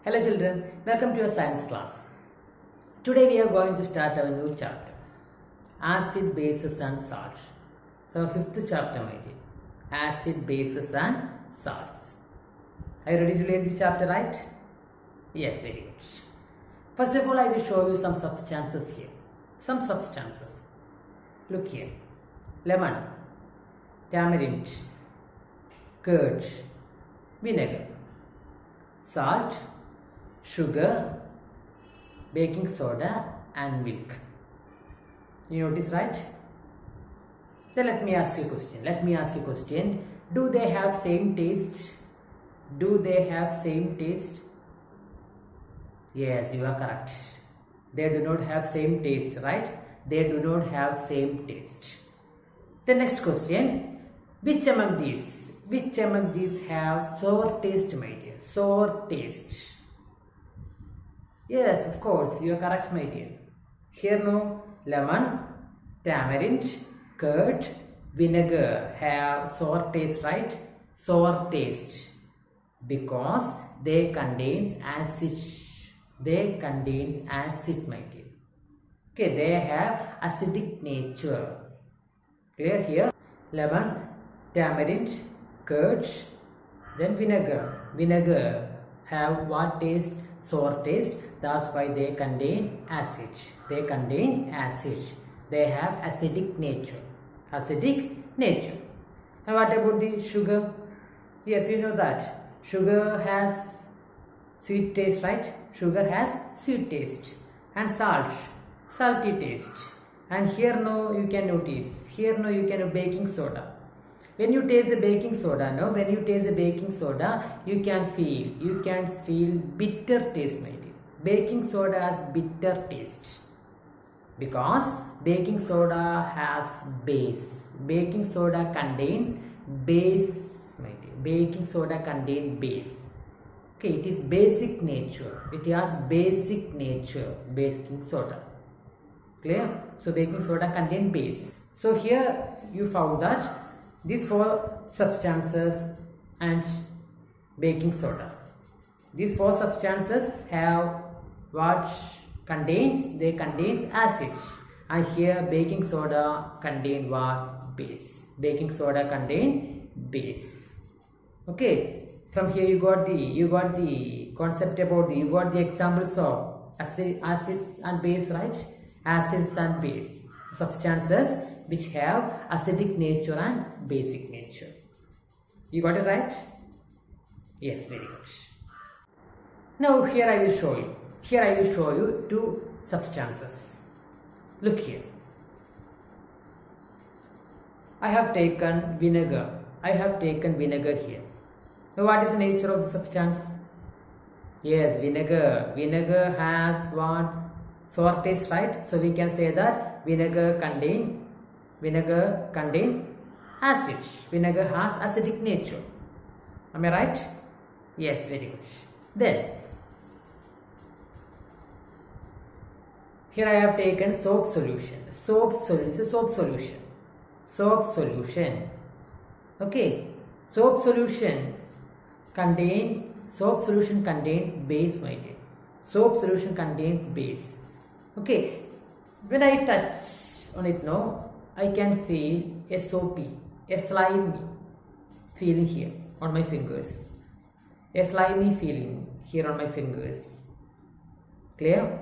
Hello children, welcome to your science class. Today we are going to start our new chapter, acid, bases and salts. So fifth chapter my dear, acid, bases and salts. Are you ready to learn this chapter, right? Yes, very good. First of all, I will show you some substances here. Some substances. Look here. Lemon, tamarind, curd, vinegar, salt, sugar, baking soda and milk. You notice, right? Then let me ask you a question. Do they have same taste? Do they have same taste? Yes, you are correct. They do not have same taste, right? They do not have same taste. The next question. Which among these have sour taste, my dear? Sour taste. Yes, of course, you are correct, my dear. Here no, lemon, tamarind, curd, vinegar have sour taste, right? Sour taste. Because they contains acid. They contains acid, my dear. Okay, they have acidic nature. Clear here? Lemon, tamarind, curd, then vinegar. Vinegar have what taste? Sour taste. That's why they contain acid. They contain acid. They have acidic nature. Acidic nature. And what about the sugar? Yes, you know that. Sugar has sweet taste, right? Sugar has sweet taste. And salt, salty taste. And here now you can notice. Here now you can have baking soda. When you taste the baking soda, you can feel bitter taste, my dear. Baking soda has bitter taste because baking soda has base. Baking soda contains base, my dear. Baking soda contains base. Okay, it is basic nature. It has basic nature, baking soda. Clear? So baking soda contains base. So here you found that these four substances and baking soda. These four substances have what contains? They contains acid. And here baking soda contain what? Base. Baking soda contain base. Okay. From here you got the concept about you got the examples of acids and base, right? Acids and base. Substances which have acidic nature and basic nature. You got it right? Yes, very good. Now here I will show you. Here I will show you two substances. Look here. I have taken vinegar. Here. Now what is the nature of the substance? Yes, vinegar. Vinegar has what? Sour taste, right? So we can say that vinegar contains acid. Vinegar has acidic nature. Am I right? Yes, very good. Then here I have taken soap solution. Soap solution. Okay. Soap solution contains base, my dear. Soap solution contains base. Okay. When I touch on it now, I can feel a soapy, a slimy feeling here on my fingers. A slimy feeling here on my fingers. Clear?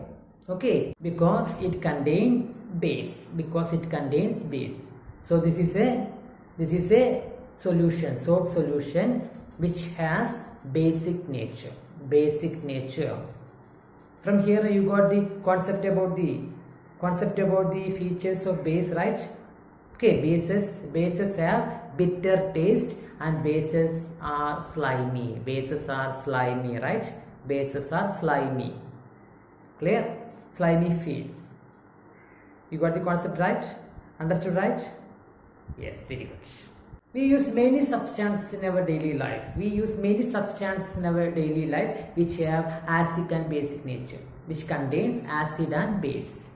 Okay, because it contains base. So this is a solution, soap solution which has basic nature. From here you got the concept about the features of base, right? Okay, bases have bitter taste and bases are slimy. Right? Bases are slimy. Clear? Slimy feel. You got the concept right? Understood, right? Yes, very good. We use many substances in our daily life. Which have acid and basic nature, which contains acid and base.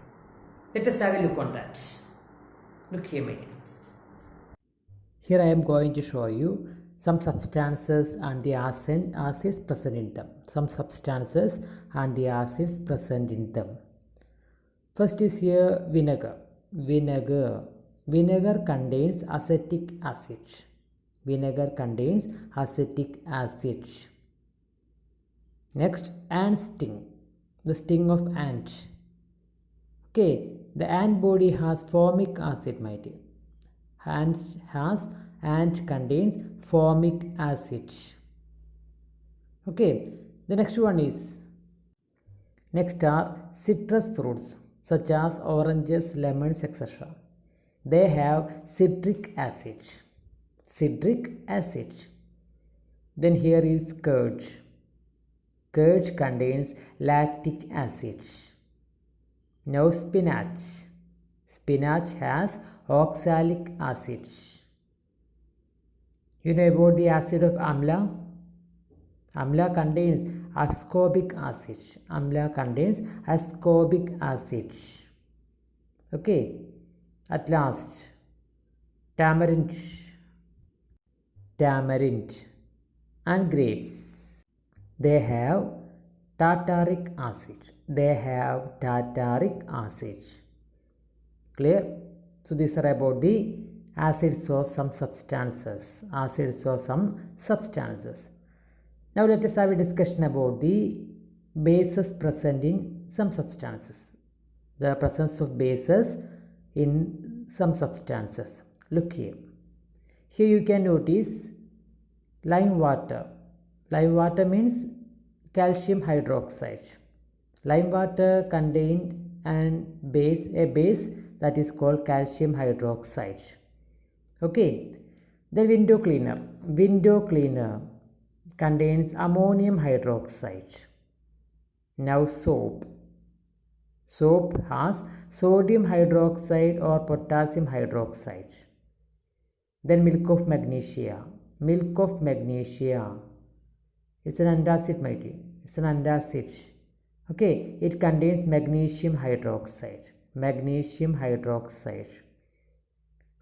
Let us have a look on that. Look here, my dear. Here I am going to show you some substances and the acids present in them. Some substances and the acids present in them. First is here vinegar. Vinegar contains acetic acid. Vinegar contains acetic acid. Next, ant sting. The sting of ant. Okay, the ant body has formic acid, my dear. Ant contains formic acid. Okay, the next one is, next are citrus fruits such as oranges, lemons, etc. They have citric acid. Citric acid. Then here is curd. Curd contains lactic acid. Now spinach. Spinach has oxalic acid. You know about the acid of amla? Amla contains ascorbic acid. Amla contains ascorbic acid. Okay. At last, tamarind and grapes. They have tartaric acid. Clear? So these are about the acids of some substances. Now let us have a discussion about the bases present in some substances. The presence of bases in some substances. Look here. Here you can notice lime water. Lime water means calcium hydroxide. Lime water contained a base that is called calcium hydroxide. Okay. Then window cleaner contains ammonium hydroxide. Now soap has sodium hydroxide or potassium hydroxide. Then milk of magnesia. It's an antacid, my dear. It's an antacid. Okay, it contains magnesium hydroxide.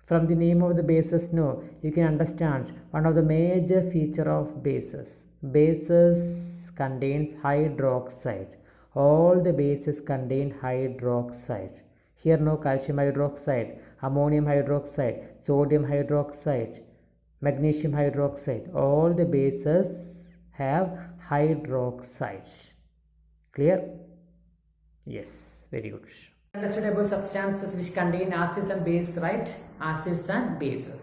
From the name of the bases, you can understand one of the major feature of bases. Bases contains hydroxide. All the bases contain hydroxide. Here calcium hydroxide, ammonium hydroxide, sodium hydroxide, magnesium hydroxide. All the bases have hydroxide. Clear? Yes, very good. Understood about substances which contain acids and bases, right? Acids and bases.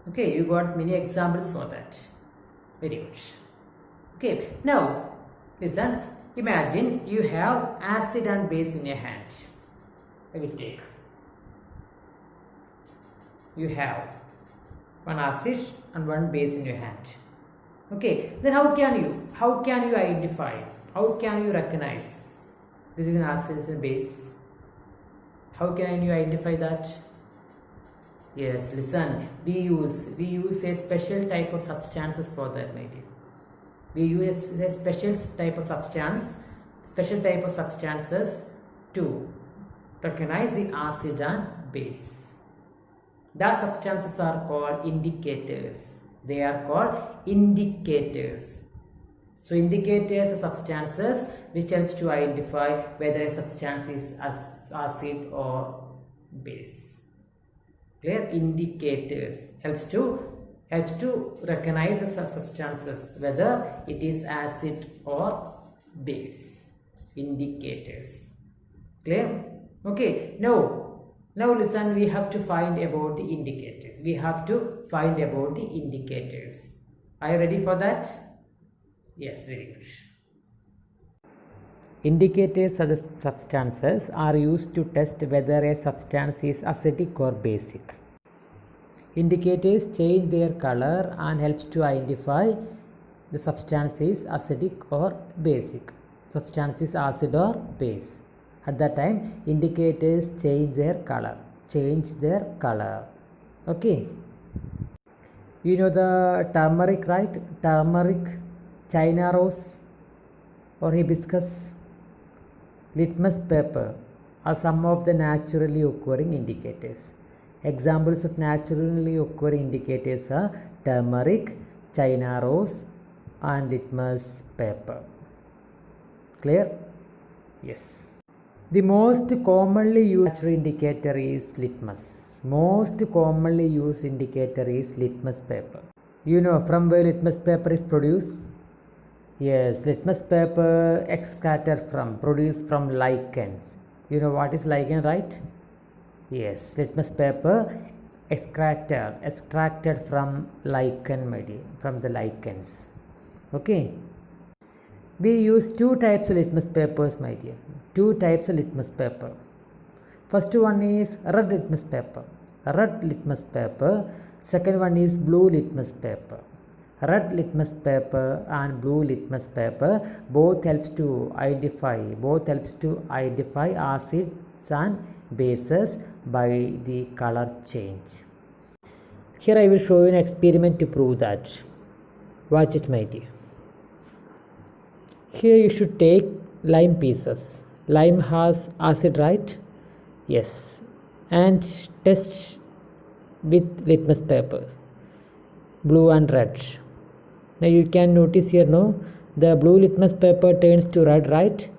Okay, you got many examples for that. Very good. Okay, now listen. Imagine you have acid and base in your hand. I will take. You have one acid and one base in your hand. Okay, then how can you identify? How can you recognize this is an acid, this is a base? How can you identify that? Yes, listen. We use a special type of substances for that, my dear. We use a special type of substances to recognize the acid and base. That substances are called indicators. They are called indicators. So indicators are substances which helps to identify whether a substance is acid or base. Clear? Indicators helps to recognize the substances whether it is acid or base. Indicators. Clear? Okay. Now listen, we have to find about the indicators. Are you ready for that? Yes, very good. Indicators of the substances are used to test whether a substance is acidic or basic. Indicators change their color and helps to identify the substance is acidic or basic. Substance is acid or base. At that time, indicators change their color. Okay. You know the turmeric, right? Turmeric, China rose or hibiscus, litmus paper are some of the naturally occurring indicators. Examples of naturally occurring indicators are turmeric, China rose and litmus paper. Clear? Yes. The most commonly used indicator is litmus. Most commonly used indicator is litmus paper. You know from where litmus paper is produced? Yes, litmus paper produced from lichens. You know what is lichen, right? Yes, litmus paper extracted from lichen, my dear, from the lichens. Okay. We use two types of litmus papers, my dear. Two types of litmus paper. First one is red litmus paper. Red litmus paper. Second one is blue litmus paper. Red litmus paper and blue litmus paper both helps to identify acids and bases by the color change. Here I will show you an experiment to prove that. Watch it, my dear. Here you should take lime pieces. Lime has acid, right? Yes. And test with litmus paper, blue and red. Now you can notice here, no, the blue litmus paper turns to red, right?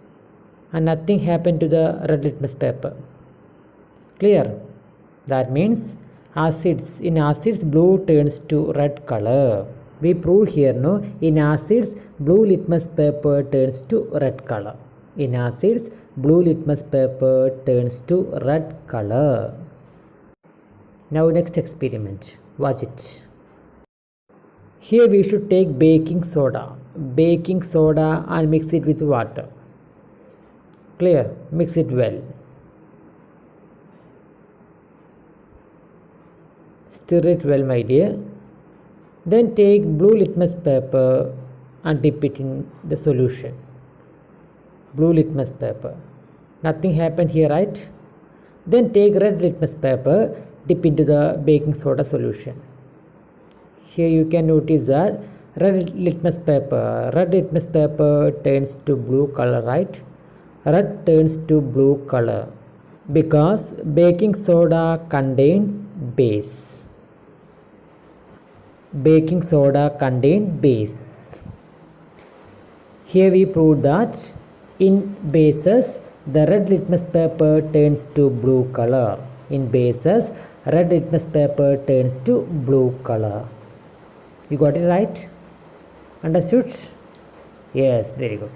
And nothing happened to the red litmus paper. Clear? That means in acids blue turns to red color. We prove here, no, in acids blue litmus paper turns to red color. In acids blue litmus paper turns to red color. Now next experiment. Watch it. Here we should take baking soda and mix it with water. Clear? Mix it well. Stir it well, my dear. Then take blue litmus paper and dip it in the solution. Blue litmus paper. Nothing happened here, right? Then take red litmus paper, dip into the baking soda solution. Here you can notice that red litmus paper turns to blue color, right? Red turns to blue color because baking soda contains base. Baking soda contains base. Here we prove that in bases the red litmus paper turns to blue color. In bases red litmus paper turns to blue color. You got it right? Understood? Yes, very good.